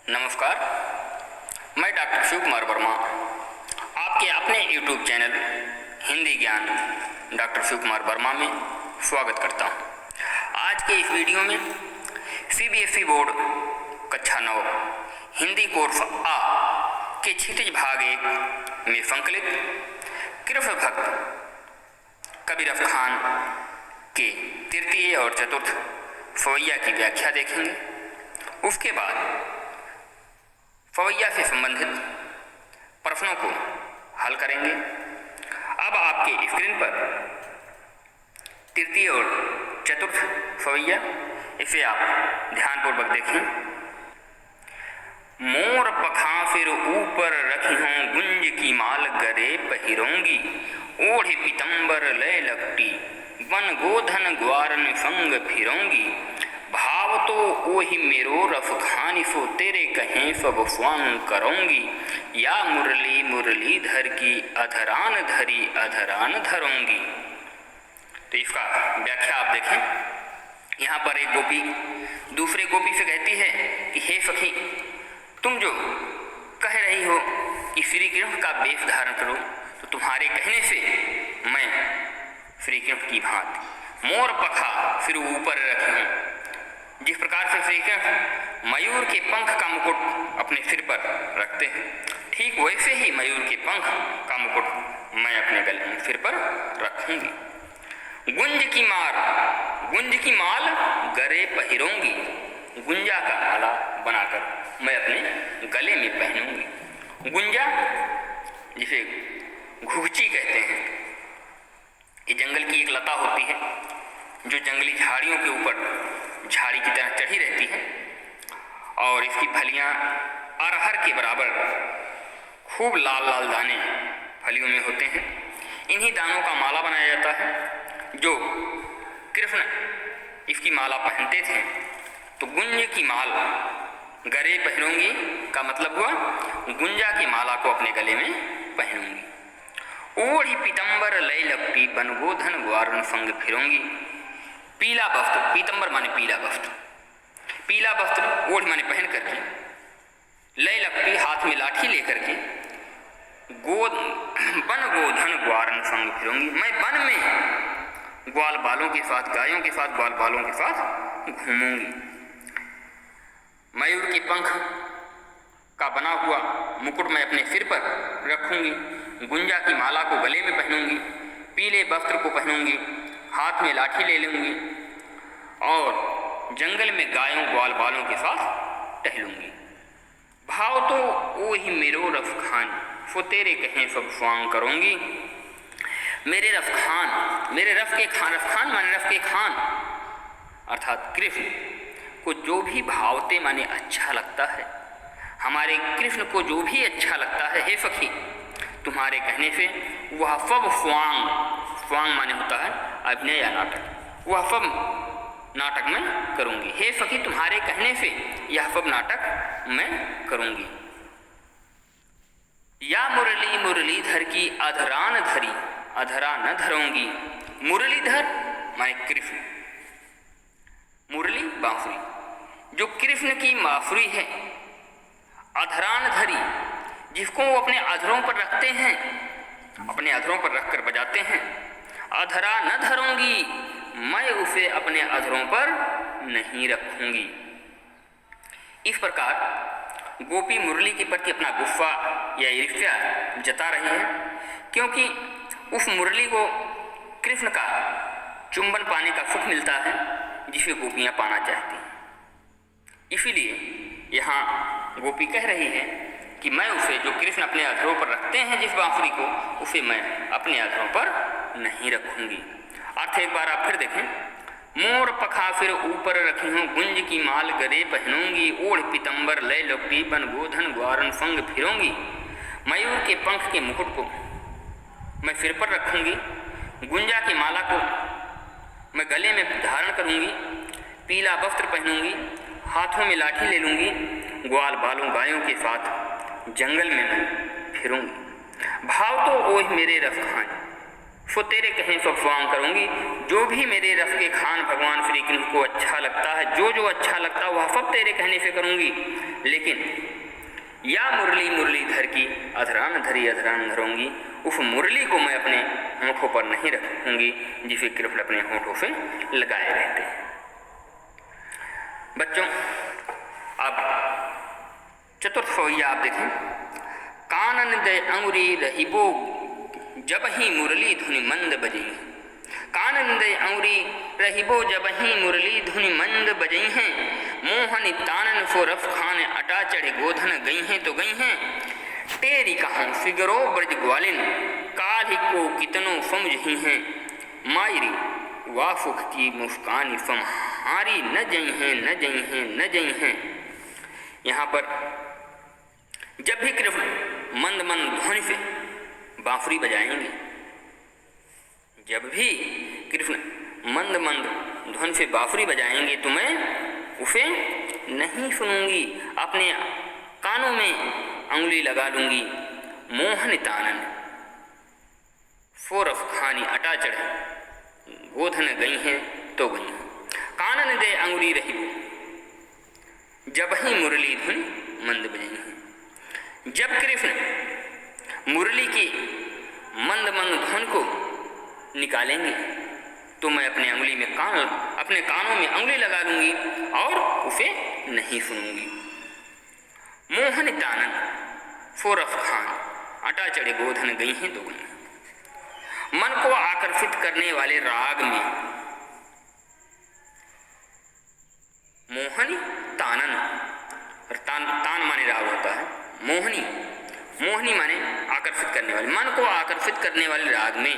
नमस्कार, मैं डॉक्टर शिव कुमार वर्मा आपके अपने YouTube चैनल हिंदी ज्ञान डॉक्टर शिव कुमार वर्मा में स्वागत करता हूं। आज के इस वीडियो में CBSE बोर्ड कक्षा 9 हिंदी कोर्स आ के क्षितिज भाग 1 में संकलित कृष्ण भक्त कबीर खान के तृतीय और चतुर्थ फवैया की व्याख्या देखेंगे। उसके बाद फवैया से संबंधित प्रश्नों को हल करेंगे। अब आपके स्क्रीन पर तृतीय और चतुर्थ फवैया, इसे आप ध्यानपूर्वक देखें। मोर पखा फिर ऊपर रखी हूँ, गुंज की माल गरे पहिरोंगी, ओढ़े पीतंबर लय लपटी, वन गोधन ग्वारन संग फिरोंगी, भाव तो ओहि मेरो रफ खानी सो तेरे कहें सब स्वांग करूंगी, या मुरली मुरलीधर की अधरान धरी अधरान धरूंगी। तो इसका व्याख्या आप देखें। यहाँ पर एक गोपी दूसरे गोपी से कहती है कि हे सखी, तुम जो कह रही हो कि श्री कृष्ण का वेश धारण करो, तो तुम्हारे कहने से मैं श्री कृष्ण की भांति मोर पखा फिर ऊपर रखी हूँ। जिस प्रकार से श्री कृष्ण मयूर के पंख का मुकुट अपने सिर पर रखते हैं, ठीक वैसे ही मयूर के पंख का मुकुट मैं अपने सिर पर रखूंगी। गुंज की माल गरे पहिरोंगी, गुंजा का माला बनाकर मैं अपने गले में पहनूंगी। गुंजा जिसे घुघची कहते हैं, ये जंगल की एक लता होती है जो जंगली झाड़ियों के ऊपर झाड़ी की तरह चढ़ी रहती है, और इसकी फलियां अरहर के बराबर खूब लाल लाल दाने फलियों में होते हैं। इन्हीं दानों का माला बनाया जाता है। जो कृष्ण इसकी माला पहनते थे, तो गुंज की माल गरे पहनूंगी का मतलब हुआ गुंजा की माला को अपने गले में पहनूंगी। ओढ़ी पीतंबर लय लपटी, बन गोधन ग्वारन संग फिरूंगी। पीला वस्त्र, पीतंबर माने पीला वस्त्र, पीला वस्त्र ओढ़ माने पहन करके, लय लपटी हाथ में लाठी लेकर के, वन गोधन ग्वारन संग फिरूंगी। मैं वन में ग्वाल बालों के साथ, गायों के साथ, ग्वाल बालों के साथ घूमूंगी। मयूर के पंख का बना हुआ मुकुट मैं अपने सिर पर रखूंगी। गुंजा की माला को गले में पहनूंगी, पीले वस्त्र को पहनूंगी, हाथ में लाठी ले लूंगी, और जंगल में गायों ग्वाल बालों के साथ टहलूंगी। भाव तो ओ ही मेरो रफ खान, सो तेरे कहें सब स्वांग करूंगी। मेरे रफ खान, मेरे रफ के खान, रफ खान माने रफ के खान अर्थात कृष्ण को जो भी भावते माने अच्छा लगता है, हमारे कृष्ण को जो भी अच्छा लगता है, हे सखी तुम्हारे कहने से वह सब स्वांग, स्वांग माने होता है अभिनय या नाटक, वह सब नाटक मैं करूंगी। हे सखी तुम्हारे कहने से यह सब नाटक मैं करूंगी। या मुरली मुरलीधर की अधरान धरी अधरा न धरूंगी। मुरलीधर माने कृष्ण, मुरली बांसुरी, जो कृष्ण की बांसुरी है, अधरान धरी जिसको वो अपने अधरों पर रखते हैं, अपने अधरों पर रखकर बजाते हैं। अधरा न धरूंगी, मैं उसे अपने अधरों पर नहीं रखूंगी। इस प्रकार गोपी मुरली के प्रति अपना गुस्सा या ईर्ष्या जता रही है, क्योंकि उस मुरली को कृष्ण का चुंबन पाने का सुख मिलता है जिसे गोपियां पाना चाहती हैं। इसीलिए यहाँ गोपी कह रही है कि मैं उसे, जो कृष्ण अपने अधरों पर रखते हैं जिस बांसुरी को, उसे मैं अपने अधरों पर नहीं रखूंगी। अर्थ एक बार आप फिर देखें। मोर पखा फिर ऊपर रखी हूँ, गुंज की माल गरे पहनूंगी, ओढ़ पीतंबर लय लपटी, बन गोधन ग्वारन संग फिरूंगी। मयूर के पंख के मुकुट को मैं सिर पर रखूंगी, गुंजा की माला को मैं गले में धारण करूंगी, पीला वस्त्र पहनूंगी, हाथों में लाठी ले लूंगी, ग्वाल बालों गायों के साथ जंगल में मैं फिरूंगी। भाव तो ओह मेरे रफ खान, सो तेरे कहें सब स्वांग करूँगी। जो भी मेरे रस के खान भगवान श्री कृष्ण को अच्छा लगता है, जो जो अच्छा लगता है वह सब तेरे कहने से करूँगी। लेकिन या मुरली मुरलीधर की अधरान धरी अधरान धरूँगी, उस मुरली को मैं अपने होठों पर नहीं रखूँगी जिसे कृष्ण अपने होठों से लगाए रहते हैं। बच्चों, अब चतुर्थ फवैया आप देखें। कानन दे अंगुरी रहिबो जब ही मुरली धुनि मंद बजई है। कानन दे अंगुरी रहिबो जब ही मुरली धुनि मंद बजई हैं। मोहन तानन सो रफ खान अटा चढ़े गोधन गई हैं तो गई हैं। तेरी कहाँ फिगरो ब्रज ग्वालिन काल को कितनों समझी हैं। मायरी वाफुख की मुस्कानी फमहारी न जई हैं न जई हैं न जई हैं। यहाँ पर जब भी कृष्ण मंद मंद ध्वनि से बांसुरी बजाएंगे, जब भी कृष्ण मंद मंद ध्वनि से बांसुरी बजाएंगे तो मैं उसे नहीं सुनूंगी, अपने कानों में अंगुली लगा लूंगी। मोहन तानन फोरफ खानी अटा चढ़े गोधन गई हैं तो गई हैं। कानन दे अंगुली रही जब ही मुरली धुन मंद बजई हैं। जब कृष्ण मुरली की मंद मंद धुन को निकालेंगे तो मैं अपने कानों में अंगुली लगा लूंगी और उसे नहीं सुनूंगी। मोहन तानन फोरफ खान अटा चढ़े गोधन गई हैं तो गई हैं। मन को आकर्षित करने वाले राग में मोहनी तानन, तान माने राग होता है, मोहनी माने आकर्षित करने वाले, मन को आकर्षित करने वाले राग में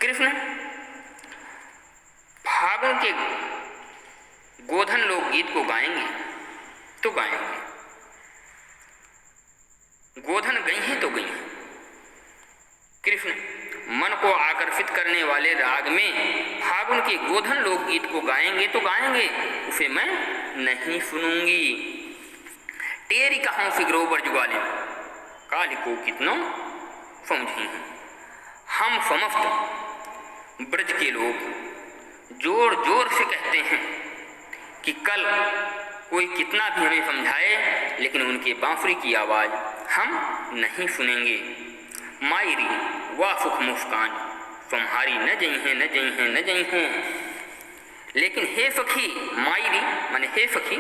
कृष्ण फागुन के गोधन लोकगीत को गाएंगे तो गाएंगे। गोधन गई हैं तो गई हैं। कृष्ण मन को आकर्षित करने वाले राग में फागुन के गोधन लोकगीत को गाएंगे तो गाएंगे, उसे मैं नहीं सुनूंगी। तेरी कहाँ फिगरो पर जुगाले काली को कितनों समझी हैं। हम समस्त ब्रज के लोग जोर जोर से कहते हैं कि कल कोई कितना भी हमें समझाए लेकिन उनके बांसुरी की आवाज़ हम नहीं सुनेंगे। मायरी वाफुक मुस्कान तुम्हारी न जई हैं न जई हैं न जई हैं। लेकिन हे सखी, मायरी माने हे सखी,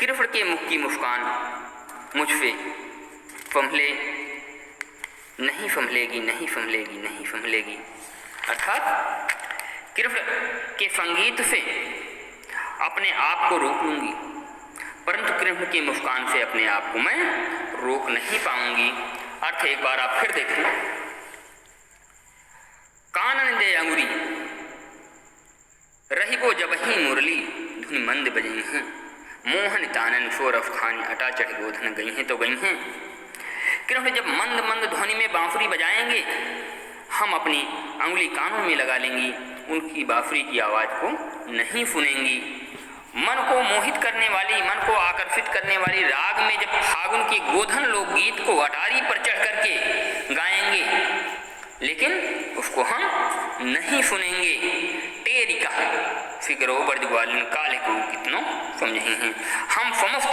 कृष्ण के मुख की मुस्कान मुझसे संभले नहीं संभलेगी, नहीं संभलेगी, नहीं संभलेगी। अर्थात कृष्ण के संगीत से अपने आप को रोक लूंगी, परंतु कृष्ण की मुस्कान से अपने आप को मैं रोक नहीं पाऊंगी। अर्थ एक बार आप फिर देखें। कानन दे अंगुरी रहिबो जब ही मुरली धुनि मंद बजई हैं। मोहन तानन सोरफ खान अटा चढ़ गोधन गई हैं तो गई हैं। कृष्ण जब मंद मंद ध्वनि में बांसुरी बजाएंगे हम अपनी अंगुली कानों में लगा लेंगी, उनकी बांसुरी की आवाज़ को नहीं सुनेंगी। मन को मोहित करने वाली, मन को आकर्षित करने वाली राग में जब फागुन के गोधन लोकगीत को अटारी पर चढ़ करके गाएंगे लेकिन उसको हम नहीं सुनेंगे। तेरी कहा फिगरो ब्रज ग्वालिन काले को कितनों समझे हैं। हम समस्त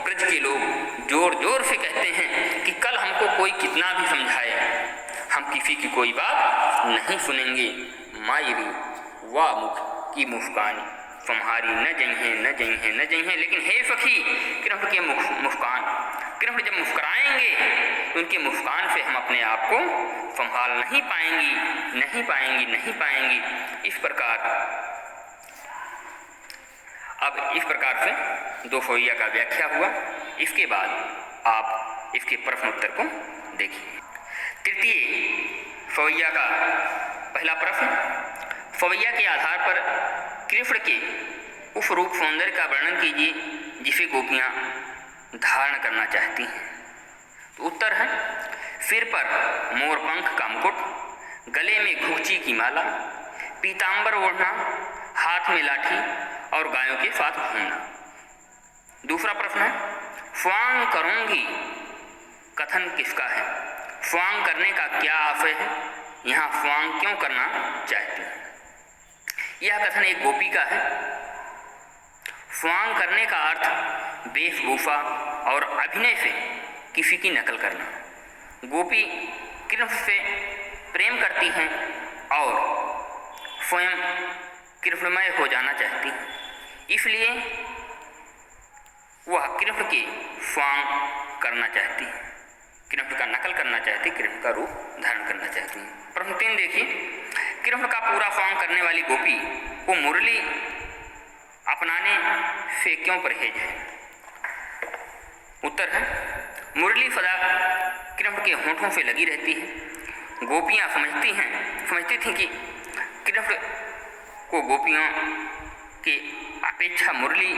ब्रज के लोग जोर जोर से कहते हैं कि कल हमको कोई कितना भी समझाए हम किसी की कोई बात नहीं सुनेंगे। मायरी वाह मुख की मुस्कान तुम्हारी न जई हैं न जई हैं न जई हैं। लेकिन हे सखी, कृष्ण के मुस्कान, कृष्ण जब मुस्कुराएंगे तो उनकी मुस्कान से हम अपने आप को संभाल नहीं पाएंगी, नहीं पाएंगी, नहीं पाएंगी। इस प्रकार अब इस प्रकार से दो फवैया का व्याख्या हुआ। इसके बाद आप इसके प्रश्न उत्तर को देखिए। तृतीय फवैया का पहला प्रश्न, फवैया के आधार पर कृष्ण के उस रूप सौंदर्य का वर्णन कीजिए जिसे गोपियाँ धारण करना चाहती हैं। तो उत्तर है, सिर पर मोरपंख का मुकुट, गले में घुघची की माला, पीतांबर ओढ़ना, हाथ में लाठी और गायों के साथ घूमना। दूसरा प्रश्न है, स्वांग करूंगी कथन किसका है? स्वांग करने का क्या आशय है यहाँ फ़्वांग क्यों करना चाहती हैं। यह कथन एक गोपी का है। फ़्वांग करने का अर्थ वेशभूषा और अभिनय से किसी की नकल करना। गोपी कृष्ण से प्रेम करती हैं और स्वयं कृष्णमय हो जाना चाहती हैं, इसलिए वह कृष्ण के फ़्वांग करना चाहती हैं, कृष्ण का नकल करना चाहती, कृष्ण का रूप धारण करना चाहती हैं। प्रश्न 3 देखिए, कृष्ण का पूरा फ़्वांग करने वाली गोपी को मुरली अपनाने से क्यों परहेज है। उत्तर है, मुरली सदा कृष्ण के होठों से लगी रहती है। गोपियाँ समझती थीं कि कृष्ण को गोपियों के अपेक्षा मुरली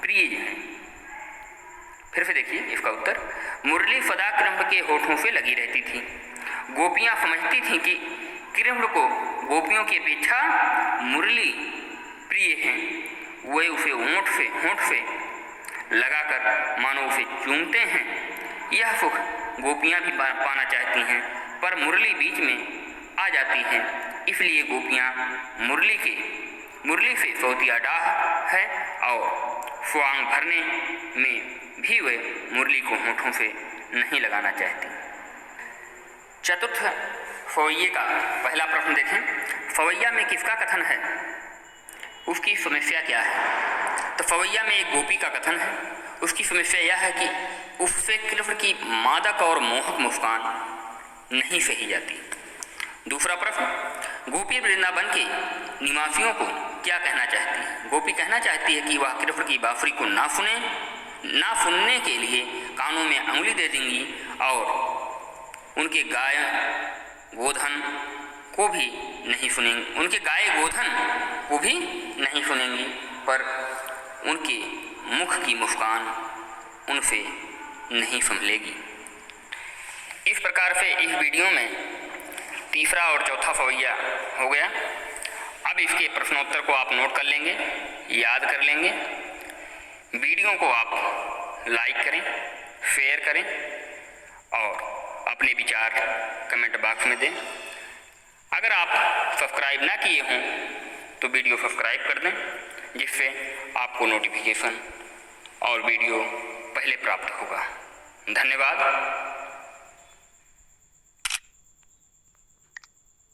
प्रिय है। फिर से देखिए इसका उत्तर, मुरली सदा कृष्ण के होठों से लगी रहती थी। गोपियाँ समझती थीं कि कृष्ण को गोपियों की अपेक्षा मुरली प्रिय है। वे उसे होंठ से लगाकर मानो उसे चूमते हैं। यह सुख गोपियाँ भी पाना चाहती हैं, पर मुरली बीच में आ जाती है, इसलिए गोपियाँ मुरली से सौतिया डाह है और फ़्वांग भरने में भी वे मुरली को होठों से नहीं लगाना चाहती। चतुर्थ फवैये का पहला प्रश्न देखें। फवैया में किसका कथन है, उसकी समस्या क्या है। तो फवैया में एक गोपी का कथन है। उसकी समस्या यह है कि उससे कृष्ण की मादक और मोहक मुस्कान नहीं सही जाती। दूसरा प्रश्न, गोपी वृंदावन के निवासियों को क्या कहना चाहती है। गोपी कहना चाहती है कि वह कृष्ण की बांसुरी को ना सुनने के लिए कानों में अंगुली दे देंगी और उनके गाय गोधन को भी नहीं सुनेंगी, पर उनके मुख की मुस्कान उनसे नहीं संभलेगी। इस प्रकार से इस वीडियो में तीसरा और चौथा फवैया हो गया। अब इसके प्रश्नोत्तर को आप नोट कर लेंगे, याद कर लेंगे। वीडियो को आप लाइक करें, शेयर करें और अपने विचार कमेंट बॉक्स में दें। अगर आप सब्सक्राइब ना किए हों तो वीडियो सब्सक्राइब कर दें, जिससे आपको नोटिफिकेशन और वीडियो पहले प्राप्त होगा। धन्यवाद।